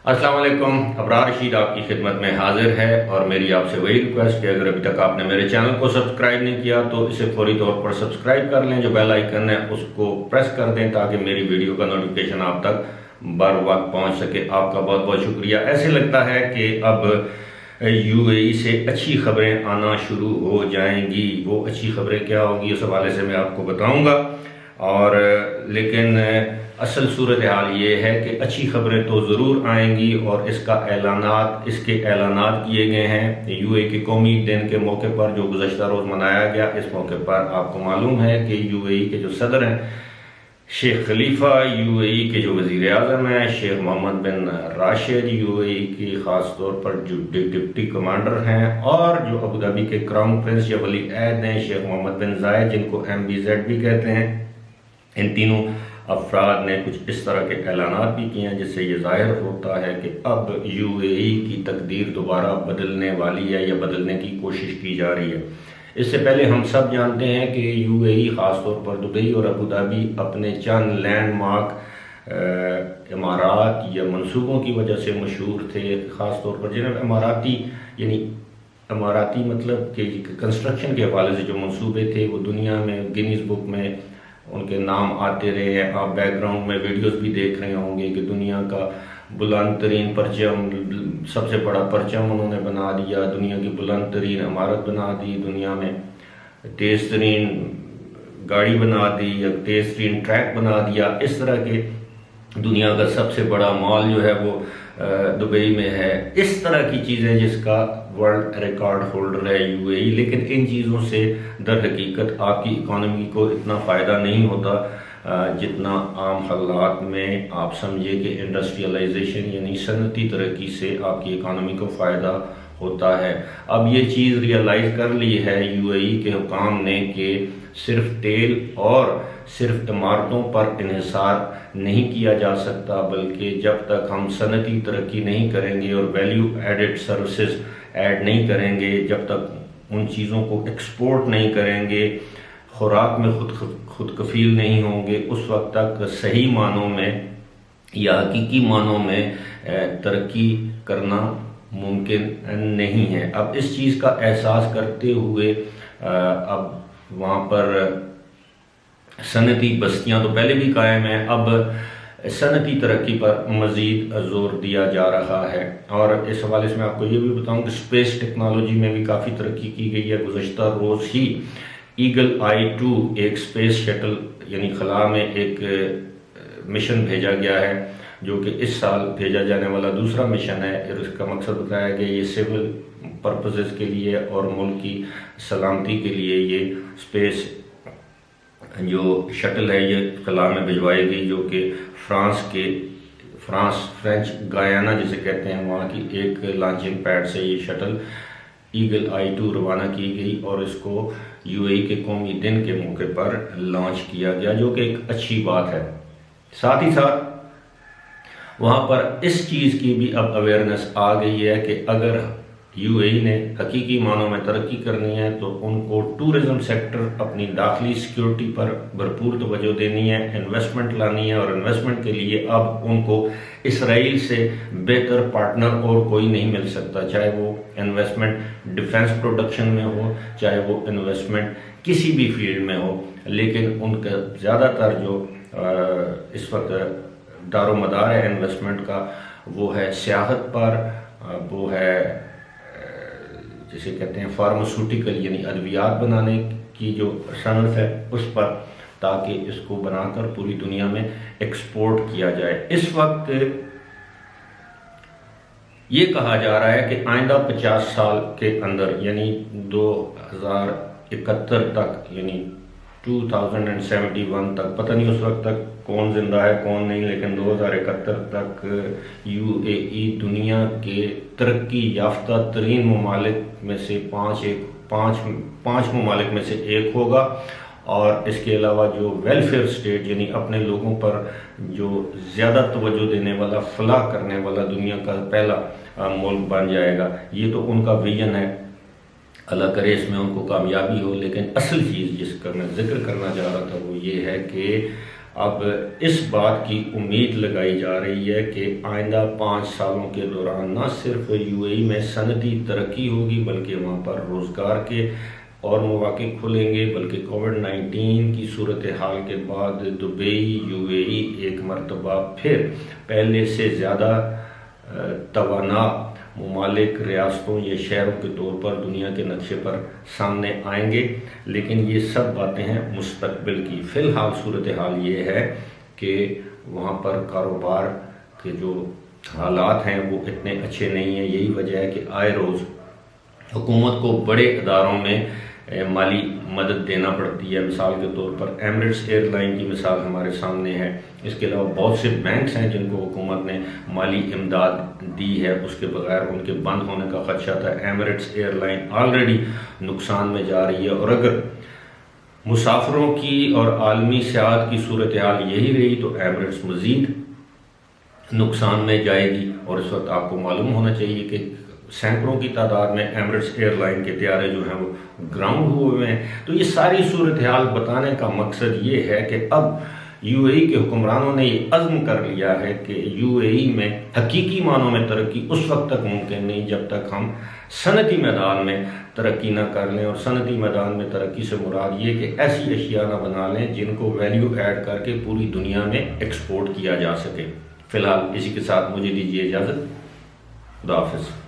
अस्सलाम वालेकुम। अबरार रशीद आपकी खिदमत में हाजिर है और मेरी आपसे वही रिक्वेस्ट कि अगर अभी तक आपने मेरे चैनल को सब्सक्राइब नहीं किया तो इसे फौरी तौर पर सब्सक्राइब कर लें। जो बेल आइकन है उसको प्रेस कर दें ताकि मेरी वीडियो का नोटिफिकेशन आप तक बर वक्त पहुंच सके। आपका बहुत बहुत शुक्रिया। ऐसे लगता है कि अब यूएई से अच्छी खबरें आना शुरू हो जाएंगी। वो अच्छी खबरें क्या होगी उस हवाले से मैं आपको बताऊंगा। और लेकिन असल सूरत हाल ये है कि अच्छी खबरें तो ज़रूर आएंगी और इसके ऐलानात किए गए हैं यूएई के कौमी दिन के मौके पर जो गुज़श्ता रोज़ मनाया गया। इस मौके पर आपको मालूम है कि यूएई के जो सदर हैं शेख खलीफा, यूएई के जो वज़ीर आज़म हैं शेख मोहम्मद बिन राशिद, यूएई की ख़ास तौर पर जो डिप्टी कमांडर हैं, और जो अबू धाबी के क्राउन प्रिंस या वली अहद हैं शेख मोहम्मद बिन जायद, जिनको MBZ भी कहते हैं, इन तीनों अफराद ने कुछ इस तरह के ऐलानात भी किए हैं जिससे ये ज़ाहिर होता है कि अब यूएई की तकदीर दोबारा बदलने वाली है या बदलने की कोशिश की जा रही है। इससे पहले हम सब जानते हैं कि यूएई ख़ासतौर पर दुबई और अबू धाबी अपने चंद लैंडमार्क इमारात या मंसूबों की वजह से मशहूर थे। ख़ास तौर पर जिन्हें इमाराती मतलब कि कंस्ट्रक्शन के हवाले से जो मंसूबे थे वो दुनिया में गिनीज बुक में उनके नाम आते रहे हैं। आप बैकग्राउंड में वीडियोस भी देख रहे होंगे कि दुनिया का बुलंद तरीन परचम, सबसे बड़ा परचम उन्होंने बना दिया, दुनिया की बुलंद तरीन इमारत बना दी, दुनिया में तेज़ तरीन गाड़ी बना दी या तेज़ तरीन ट्रैक बना दिया। इस तरह के दुनिया का सबसे बड़ा मॉल जो है वो दुबई में है। इस तरह की चीज़ें जिसका वर्ल्ड रिकॉर्ड होल्डर है यूएई। लेकिन इन चीज़ों से दर हकीकत आपकी इकॉनमी को इतना फ़ायदा नहीं होता जितना आम हालात में आप समझे कि इंडस्ट्रियलाइजेशन यानी सनती तरक्की से आपकी इकॉनमी को फ़ायदा होता है। अब ये चीज़ रियलाइज़ कर ली है यूएई के हुकाम ने कि सिर्फ तेल और सिर्फ इमारतों पर इन्हिसार नहीं किया जा सकता, बल्कि जब तक हम सनती तरक्की नहीं करेंगे और वैल्यू एडेड सर्विसेज ऐड नहीं करेंगे, जब तक उन चीज़ों को एक्सपोर्ट नहीं करेंगे, खुराक में खुद कफील नहीं होंगे, उस वक्त तक सही मानों में या हकीकी मानों में तरक्की करना मुमकिन नहीं है। अब इस चीज़ का एहसास करते हुए अब वहाँ पर सनती बस्तियाँ तो पहले भी कायम हैं, अब सनती तरक्की पर मज़ीद ज़ोर दिया जा रहा है। और इस हवाले से मैं आपको ये भी बताऊँ कि स्पेस टेक्नोलॉजी में भी काफ़ी तरक्की की गई है। गुज़श्ता रोज़ ही ईगल आई 2 एक स्पेस शटल यानी खला में एक मिशन भेजा गया है जो कि इस साल भेजा जाने वाला दूसरा मिशन है। और इसका मकसद बताया गया ये सिविल पर्पसेस के लिए और मुल्क की सलामती के लिए ये स्पेस जो शटल है ये खला में भिजवाई गई, जो कि फ्रेंच गायाना जिसे कहते हैं वहाँ की एक लॉन्चिंग पैड से ये शटल ईगल आई 2 रवाना की गई और इसको यूएई के कौमी दिन के मौके पर लॉन्च किया गया, जो कि एक अच्छी बात है। साथ ही साथ वहाँ पर इस चीज़ की भी अब अवेयरनेस आ गई है कि अगर यूएई ने हकीकी मानों में तरक्की करनी है तो उनको टूरिज़्म सेक्टर अपनी दाखिली सिक्योरिटी पर भरपूर तवज्जो देनी है, इन्वेस्टमेंट लानी है। और इन्वेस्टमेंट के लिए अब उनको इसराइल से बेहतर पार्टनर और कोई नहीं मिल सकता, चाहे वो इन्वेस्टमेंट डिफेंस प्रोडक्शन में हो, चाहे वो इन्वेस्टमेंट किसी भी फील्ड में हो। लेकिन उनका ज़्यादातर जो इस वक्त दारोमदार है इन्वेस्टमेंट का वो है सियाहत पर, वो है जिसे कहते हैं फार्मास्यूटिकल यानी अद्वियात बनाने की जो सनत है उस पर, ताकि इसको बनाकर पूरी दुनिया में एक्सपोर्ट किया जाए। इस वक्त ये कहा जा रहा है कि आइंदा 50 साल के अंदर यानी 2071 तक यानी 2071 तक, पता नहीं उस वक्त तक कौन जिंदा है कौन नहीं, लेकिन 2071 तक यूएई दुनिया के तरक्की याफ्ता तरीन ममालिक में से पाँच ममालिक में से एक होगा। और इसके अलावा जो वेलफेयर स्टेट यानी अपने लोगों पर जो ज़्यादा तवज्जो देने वाला, फलाह करने वाला दुनिया का पहला मुल्क बन जाएगा। ये तो उनका विजन है, अल्लाह करे इसमें उनको कामयाबी हो। लेकिन असल चीज़ जिसका मैं जिक्र करना चाह रहा था वो ये है कि अब इस बात की उम्मीद लगाई जा रही है कि आइंदा 5 सालों के दौरान न सिर्फ यूएई में सनदी तरक्की होगी बल्कि वहाँ पर रोज़गार के और मौके खुलेंगे, बल्कि कोविड-19 की सूरत हाल के बाद दुबई यूएई एक मरतबा फिर पहले से ज़्यादा तवाना ममालिक, रियासतों या शहरों के तौर पर दुनिया के नक्शे पर सामने आएंगे। लेकिन ये सब बातें हैं मुस्तकबिल की। फ़िलहाल सूरत हाल ये है कि वहाँ पर कारोबार के जो हालात हैं वो इतने अच्छे नहीं हैं। यही वजह है कि आए रोज़ हुकूमत को बड़े इदारों में माली मदद देना पड़ती है। मिसाल के तौर पर एमिरेट्स एयरलाइन की मिसाल हमारे सामने है। इसके अलावा बहुत से बैंक्स हैं जिनको हुकूमत ने माली इमदाद दी है, उसके बगैर उनके बंद होने का खदशा था। एमिरेट्स एयरलाइन ऑलरेडी नुकसान में जा रही है और अगर मुसाफिरों की और आलमी सियाहत की सूरत हाल यही रही तो एमिरेट्स मज़ीद नुकसान में जाएगी। और इस वक्त आपको मालूम होना चाहिए कि सैकड़ों की तादाद में एमिरेट्स एयरलाइन के त्यारे जो हैं वो ग्राउंड हुए हैं। तो ये सारी सूरत हाल बताने का मकसद ये है कि अब यूएई के हुक्मरानों ने ये अज़्म कर लिया है कि यूएई में हकीकी मानों में तरक्की उस वक्त तक मुमकिन नहीं जब तक हम सनती मैदान में तरक्की ना कर लें। और सनती मैदान में तरक्की से मुराद ये कि ऐसी अशिया ना बना लें जिनको वैल्यू ऐड करके पूरी दुनिया में एक्सपोर्ट किया जा सके। फ़िलहाल इसी के साथ मुझे दीजिए इजाज़त। खुदा हाफ़िज़।